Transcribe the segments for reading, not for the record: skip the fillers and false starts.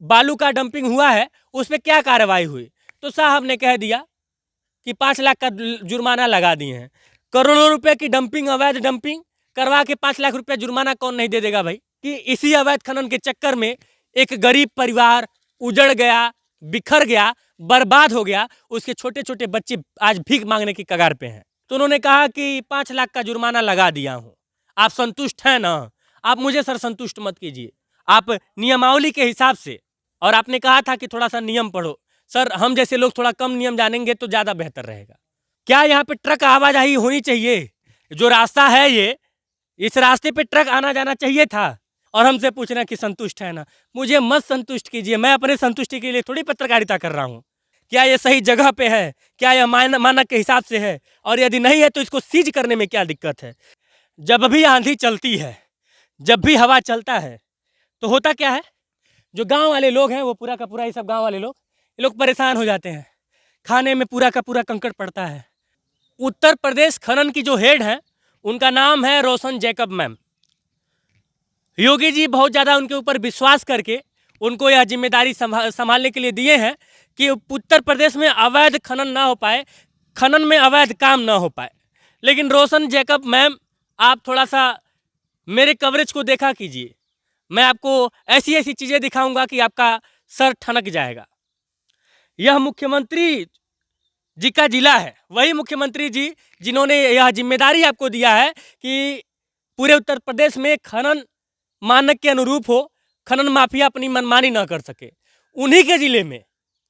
बालू का डंपिंग हुआ है उस पर क्या कार्रवाई हुई। तो साहब ने कह दिया कि 5 लाख का जुर्माना लगा दिए हैं। करोड़ों रुपए की डंपिंग, अवैध डंपिंग करवा के 5 लाख रुपए जुर्माना कौन नहीं दे देगा भाई। कि इसी अवैध खनन के चक्कर में एक गरीब परिवार उजड़ गया, बिखर गया, बर्बाद हो गया, उसके छोटे छोटे बच्चे आज भीख मांगने की कगार पे हैं। तो उन्होंने कहा कि 5 लाख का जुर्माना लगा दिया हूँ, आप संतुष्ट हैं ना। आप मुझे सर संतुष्ट मत कीजिए, आप नियमावली के हिसाब से, और आपने कहा था कि थोड़ा सा नियम पढ़ो। सर हम जैसे लोग थोड़ा कम नियम जानेंगे तो ज़्यादा बेहतर रहेगा। क्या यहाँ पे ट्रक आवाजाही होनी चाहिए? जो रास्ता है ये, इस रास्ते पे ट्रक आना जाना चाहिए था। और हमसे पूछना कि संतुष्ट है ना। मुझे मत संतुष्ट कीजिए, मैं अपने संतुष्टि के लिए थोड़ी पत्रकारिता कर रहा हूँ। क्या ये सही जगह पे है? क्या यह मानक के हिसाब से है? और यदि नहीं है तो इसको सीज करने में क्या दिक्कत है? जब भी आंधी चलती है, जब भी हवा चलता है, तो होता क्या है, जो गांव वाले लोग हैं वो पूरा का पूरा, ये सब गांव वाले लोग, ये लोग परेशान हो जाते हैं। खाने में पूरा का पूरा कंकड़ पड़ता है। उत्तर प्रदेश खनन की जो हेड है उनका नाम है रोशन जैकब मैम। योगी जी बहुत ज़्यादा उनके ऊपर विश्वास करके उनको यह जिम्मेदारी संभालने के लिए दिए हैं कि उत्तर प्रदेश में अवैध खनन ना हो पाए, खनन में अवैध काम ना हो पाए। लेकिन रोशन जैकब मैम, आप थोड़ा सा मेरे कवरेज को देखा कीजिए। मैं आपको ऐसी ऐसी चीज़ें दिखाऊंगा कि आपका सर ठनक जाएगा। यह मुख्यमंत्री जी का जिला है, वही मुख्यमंत्री जी जिन्होंने यह जिम्मेदारी आपको दिया है कि पूरे उत्तर प्रदेश में खनन मानक के अनुरूप हो, खनन माफिया अपनी मनमानी ना कर सके। उन्हीं के जिले में,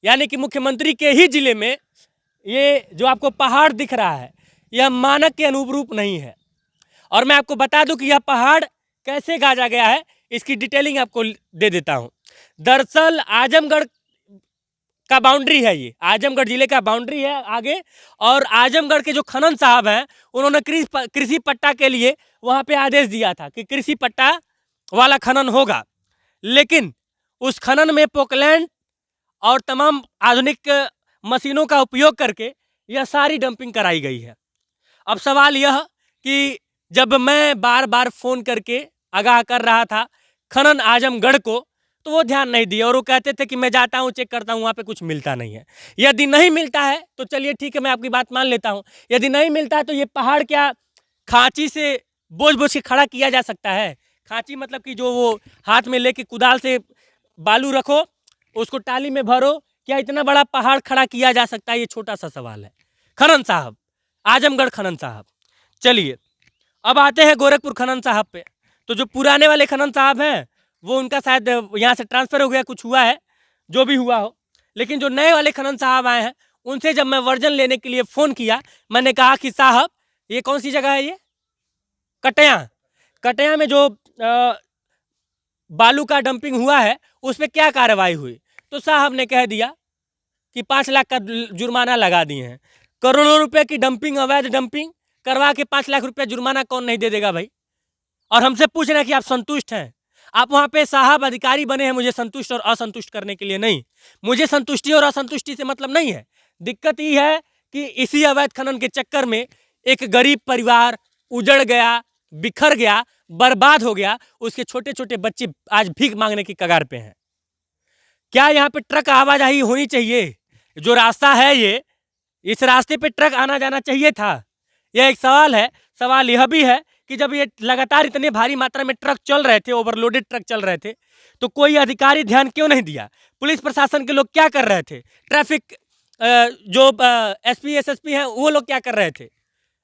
यानी कि मुख्यमंत्री के ही जिले में, ये जो आपको पहाड़ दिख रहा है यह मानक के अनुरूप नहीं है। और मैं आपको बता दूं कि यह पहाड़ कैसे गाजा गया है, इसकी डिटेलिंग आपको दे देता हूं। दरअसल आजमगढ़ का बाउंड्री है, ये आजमगढ़ जिले का बाउंड्री है आगे। और आजमगढ़ के जो खनन साहब हैं उन्होंने कृषि पट्टा के लिए वहां पे आदेश दिया था कि कृषि पट्टा वाला खनन होगा। लेकिन उस खनन में पोकलैंड और तमाम आधुनिक मशीनों का उपयोग करके यह सारी डंपिंग कराई गई है। अब सवाल यह कि जब मैं बार बार फ़ोन करके आगाह कर रहा था खनन आजमगढ़ को, तो वो ध्यान नहीं दिए और वो कहते थे कि मैं जाता हूँ, चेक करता हूँ, वहाँ पे कुछ मिलता नहीं है। यदि नहीं मिलता है तो चलिए ठीक है, मैं आपकी बात मान लेता हूँ। यदि नहीं मिलता है तो ये पहाड़ क्या खांची से बोझ बोझ के खड़ा किया जा सकता है? खांची मतलब कि जो वो हाथ में लेके कुदाल से बालू रखो, उसको टाली में भरो, क्या इतना बड़ा पहाड़ खड़ा किया जा सकता है? ये छोटा सा सवाल है। खनन साहब, आजमगढ़ खनन साहब। चलिए अब आते हैं गोरखपुर खनन साहब पे। तो जो पुराने वाले खनन साहब हैं वो, उनका शायद यहाँ से ट्रांसफ़र हो गया, कुछ हुआ है, जो भी हुआ हो। लेकिन जो नए वाले खनन साहब आए हैं उनसे जब मैं वर्जन लेने के लिए फ़ोन किया, मैंने कहा कि साहब ये कौन सी जगह है? ये कटया, कटया में जो बालू का डंपिंग हुआ है उस पर क्या कार्रवाई हुई। तो साहब ने कह दिया कि 5 लाख का जुर्माना लगा दिए हैं। करोड़ों रुपए की डंपिंग, अवैध डंपिंग करवा के 5 लाख रुपए जुर्माना कौन नहीं दे देगा भाई। और हमसे पूछ रहे हैं कि आप संतुष्ट हैं। आप वहाँ पे साहब अधिकारी बने हैं मुझे संतुष्ट और असंतुष्ट करने के लिए नहीं। मुझे संतुष्टि और असंतुष्टि से मतलब नहीं है। दिक्कत ये है कि इसी अवैध खनन के चक्कर में एक गरीब परिवार उजड़ गया, बिखर गया, बर्बाद हो गया, उसके छोटे छोटे बच्चे आज भीख मांगने की कगार पे हैं। क्या यहाँ पे ट्रक आवाजाही होनी चाहिए? जो रास्ता है ये, इस रास्ते पे ट्रक आना जाना चाहिए था। यह एक सवाल है। सवाल यह भी है कि जब ये लगातार इतने भारी मात्रा में ट्रक चल रहे थे, ओवरलोडेड ट्रक चल रहे थे, तो कोई अधिकारी ध्यान क्यों नहीं दिया? पुलिस प्रशासन के लोग क्या कर रहे थे? ट्रैफिक जो एसपी एसएसपी हैं वो लोग क्या कर रहे थे?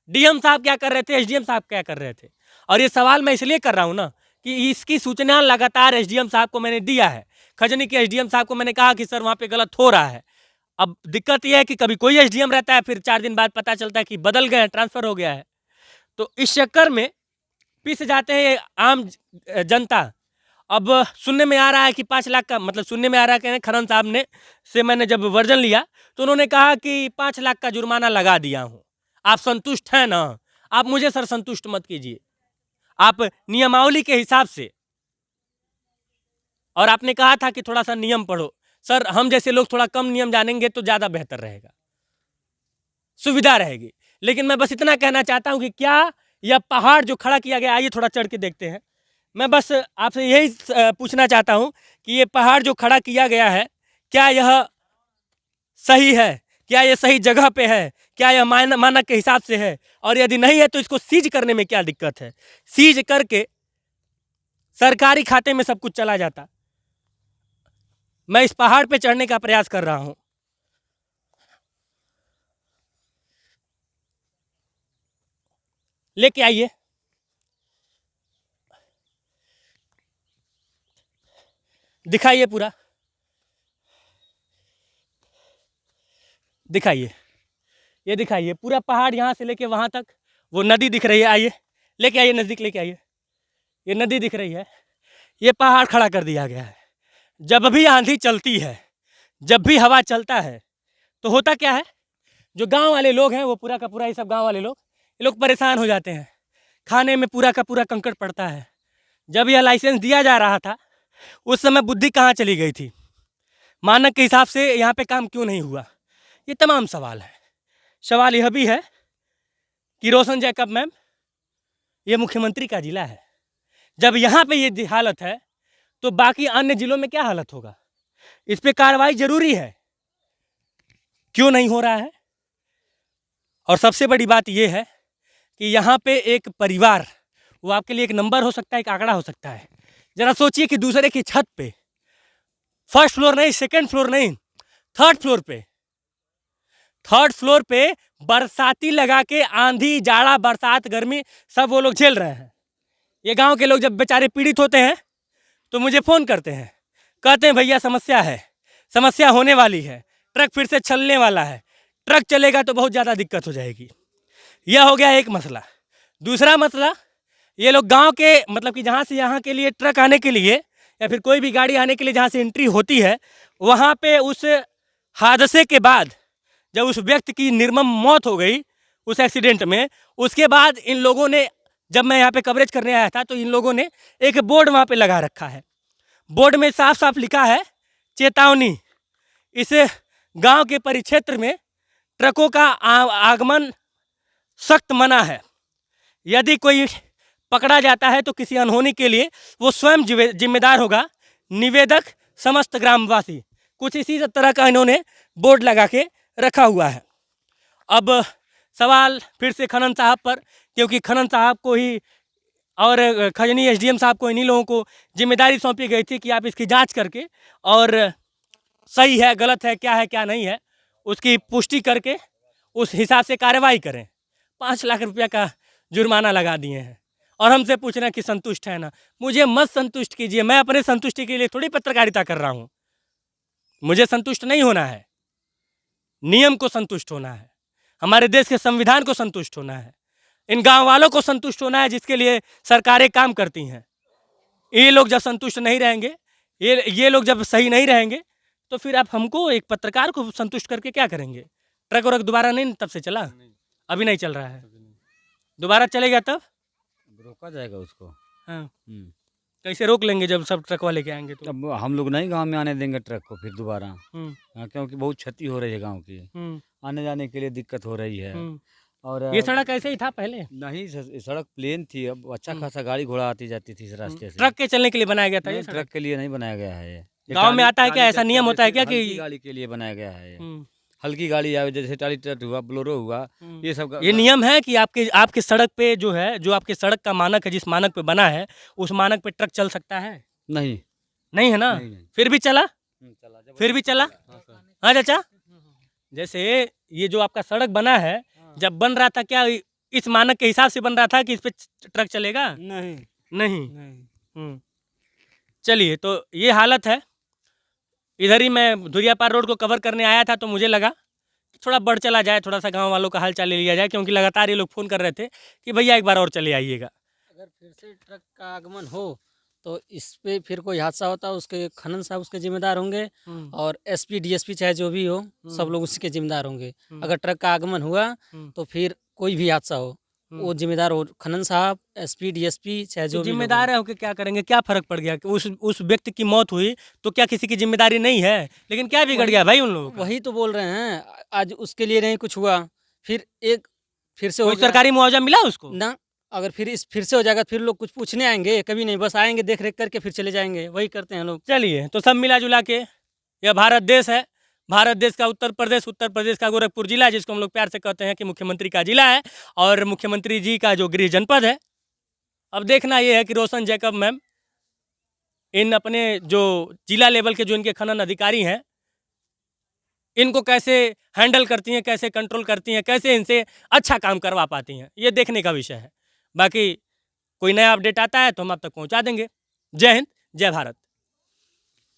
डीएम साहब क्या कर रहे थे? एसडीएम साहब क्या कर रहे थे? और ये सवाल मैं इसलिए कर रहा हूँ ना कि इसकी सूचना लगातार एसडीएम साहब को मैंने दिया है। खजनी के एसडीएम साहब को मैंने कहा कि सर वहाँ पे गलत हो रहा है। अब दिक्कत यह है कि कभी कोई एसडीएम रहता है, फिर 4 दिन बाद पता चलता है कि बदल गए हैं, ट्रांसफ़र हो गया है। तो इस चक्कर में पिस जाते हैं आम जनता। अब सुनने में आ रहा है कि 5 लाख का, मतलब सुनने में आ रहा है कि खनन साहब ने से मैंने जब वर्जन लिया तो उन्होंने कहा कि 5 लाख का जुर्माना लगा दिया हूँ, आप संतुष्ट हैं ना। आप मुझे सर संतुष्ट मत कीजिए, आप नियमावली के हिसाब से, और आपने कहा था कि थोड़ा सा नियम पढ़ो। सर हम जैसे लोग थोड़ा कम नियम जानेंगे तो ज़्यादा बेहतर रहेगा, सुविधा रहेगी। लेकिन मैं बस इतना कहना चाहता हूँ कि क्या यह पहाड़ जो खड़ा किया गया, आइए थोड़ा चढ़ के देखते हैं। मैं बस आपसे यही पूछना चाहता हूँ कि ये पहाड़ जो खड़ा किया गया है, क्या यह सही है? क्या ये सही जगह पे है? क्या यह मानक के हिसाब से है? और यदि नहीं है तो इसको सीज करने में क्या दिक्कत है? सीज करके सरकारी खाते में सब कुछ चला जाता। मैं इस पहाड़ पे चढ़ने का प्रयास कर रहा हूँ। लेके आइए। दिखाइए पूरा, दिखाइए, ये दिखाइए पूरा पहाड़ यहाँ से लेके वहाँ तक। वो नदी दिख रही है, आइए लेके आइए, नज़दीक लेके आइए। ये नदी दिख रही है, ये पहाड़ खड़ा कर दिया गया है। जब भी आंधी चलती है, जब भी हवा चलता है, तो होता क्या है, जो गांव वाले लोग हैं वो पूरा का पूरा, ये सब गांव वाले लोग, ये लोग परेशान हो जाते हैं। खाने में पूरा का पूरा कंकड़ पड़ता है। जब यह लाइसेंस दिया जा रहा था उस समय बुद्धि कहाँ चली गई थी? मानक के हिसाब से यहाँ पे काम क्यों नहीं हुआ? ये तमाम सवाल है। सवाल यह भी है कि रोशन जैकब मैम, ये मुख्यमंत्री का जिला है। जब यहाँ पे ये हालत है तो बाकी अन्य जिलों में क्या हालत होगा? इस पे कार्रवाई जरूरी है, क्यों नहीं हो रहा है? और सबसे बड़ी बात यह है कि यहाँ पे एक परिवार, वो आपके लिए एक नंबर हो सकता है, एक आंकड़ा हो सकता है। जरा सोचिए कि दूसरे की छत पे, फर्स्ट फ्लोर नहीं, सेकंड फ्लोर नहीं, थर्ड फ्लोर पे बरसाती लगा के आंधी, जाड़ा, बरसात, गर्मी सब वो लोग झेल रहे हैं। ये गांव के लोग जब बेचारे पीड़ित होते हैं तो मुझे फ़ोन करते हैं, कहते हैं भैया समस्या है, समस्या होने वाली है, ट्रक फिर से चलने वाला है, ट्रक चलेगा तो बहुत ज़्यादा दिक्कत हो जाएगी। यह हो गया एक मसला। दूसरा मसला, ये लोग गांव के, मतलब कि जहाँ से यहाँ के लिए ट्रक आने के लिए या फिर कोई भी गाड़ी आने के लिए जहाँ से एंट्री होती है, वहाँ पे उस हादसे के बाद जब उस व्यक्ति की निर्मम मौत हो गई उस एक्सीडेंट में, उसके बाद इन लोगों ने, जब मैं यहाँ पे कवरेज करने आया था तो इन लोगों ने एक बोर्ड वहाँ पे लगा रखा है। बोर्ड में साफ साफ लिखा है चेतावनी, इस गांव के परिक्षेत्र में ट्रकों का आगमन सख्त मना है। यदि कोई पकड़ा जाता है तो किसी अनहोनी के लिए वो स्वयं जिम्मेदार होगा, निवेदक समस्त ग्रामवासी। कुछ इसी तरह का इन्होंने बोर्ड लगा के रखा हुआ है। अब सवाल फिर से खनन साहब पर, क्योंकि खनन साहब को ही और खजनी एसडीएम साहब को, इन्हीं लोगों को जिम्मेदारी सौंपी गई थी कि आप इसकी जांच करके और सही है, गलत है, क्या है, क्या नहीं है, उसकी पुष्टि करके उस हिसाब से कार्रवाई करें। 5 लाख रुपया का जुर्माना लगा दिए हैं और हमसे पूछ रहे हैं कि संतुष्ट है ना। मुझे मत संतुष्ट कीजिए, मैं अपने संतुष्टि के लिए थोड़ी पत्रकारिता कर रहा हूँ। मुझे संतुष्ट नहीं होना है, नियम को संतुष्ट होना है, हमारे देश के संविधान को संतुष्ट होना है, इन गांव वालों को संतुष्ट होना है जिसके लिए सरकारें काम करती हैं। ये लोग जब संतुष्ट नहीं रहेंगे, ये लोग जब सही नहीं रहेंगे, तो फिर आप हमको, एक पत्रकार को संतुष्ट करके क्या करेंगे? ट्रक व्रक दोबारा नहीं तब से चला, अभी नहीं चल रहा है, दोबारा चलेगा तब रोका जाएगा उसको। हाँ, कैसे रोक लेंगे जब सब ट्रक वाले के आएंगे तो? अब हम लोग नहीं गांव में आने देंगे ट्रक को फिर दोबारा। हाँ, क्योंकि बहुत क्षति हो रही है गांव की, आने जाने के लिए दिक्कत हो रही है। और ये सड़क ऐसे ही था पहले? नहीं, सड़क प्लेन थी, अब अच्छा खासा गाड़ी घोड़ा आती जाती थी इस रास्ते से। ट्रक के चलने के लिए बनाया गया था ये? ट्रक के लिए नहीं बनाया गया है ये। गाँव में आता है क्या, ऐसा नियम होता है क्या कि गाड़ी के लिए बनाया गया है ये? हल्की गाड़ी आवे, जैसे टाली ट्रक हुआ, बोलेरो हुआ, ये सब। ये नियम है कि आपके सड़क पे जो है, जो आपके सड़क का मानक है, जिस मानक पे बना है उस मानक पे ट्रक चल सकता है? नहीं, नहीं है ना? नहीं। फिर भी चला? फिर भी चला? हाँ चाचा, जैसे ये जो आपका सड़क बना है, जब बन रहा था क्या इस मानक के हिसाब से बन रहा था कि इस पे ट्रक चलेगा? नहीं नहीं। चलिए, तो ये हालत है। इधर ही मैं धुरियापार रोड को कवर करने आया था तो मुझे लगा थोड़ा बढ़ चला जाए, थोड़ा सा गांव वालों का हाल चाल ले लिया जाए, क्योंकि लगातार ये लोग फ़ोन कर रहे थे कि भैया एक बार और चले आइएगा। अगर फिर से ट्रक का आगमन हो तो इस पे फिर कोई हादसा होता है, उसके खनन साहब उसके जिम्मेदार होंगे और एसपी डीएसपी चाहे जो भी हो, सब लोग उसके जिम्मेदार होंगे। अगर ट्रक का आगमन हुआ तो फिर कोई भी हादसा हो वो जिम्मेदार हो, खनन साहब, एसपी डीएसपी चाहे जो जिम्मेदार है, होके क्या करेंगे? क्या फर्क पड़ गया कि उस व्यक्ति की मौत हुई तो क्या किसी की जिम्मेदारी नहीं है? लेकिन क्या बिगड़ गया भाई उन लोगों का? वही तो बोल रहे हैं, आज उसके लिए नहीं कुछ हुआ, फिर से कोई सरकारी मुआवजा मिला उसको? ना, अगर फिर से हो जाएगा, फिर लोग कुछ पूछने आएंगे, कभी नहीं, बस आएंगे देख रेख करके फिर चले जाएंगे, वही करते हैं लोग। चलिए, तो सब मिला जुला के यह भारत देश है। भारत देश का उत्तर प्रदेश का गोरखपुर जिला, जिसको हम लोग प्यार से कहते हैं कि मुख्यमंत्री का जिला है, और मुख्यमंत्री जी का जो गृह जनपद है। अब देखना ये है कि रोशन जैकब मैम इन अपने जो जिला लेवल के जो इनके खनन अधिकारी हैं, इनको कैसे हैंडल करती हैं, कैसे कंट्रोल करती हैं, कैसे इनसे अच्छा काम करवा पाती हैं, ये देखने का विषय है। बाकी कोई नया अपडेट आता है तो हम आप तक पहुंचा देंगे। जय हिंद, जय भारत।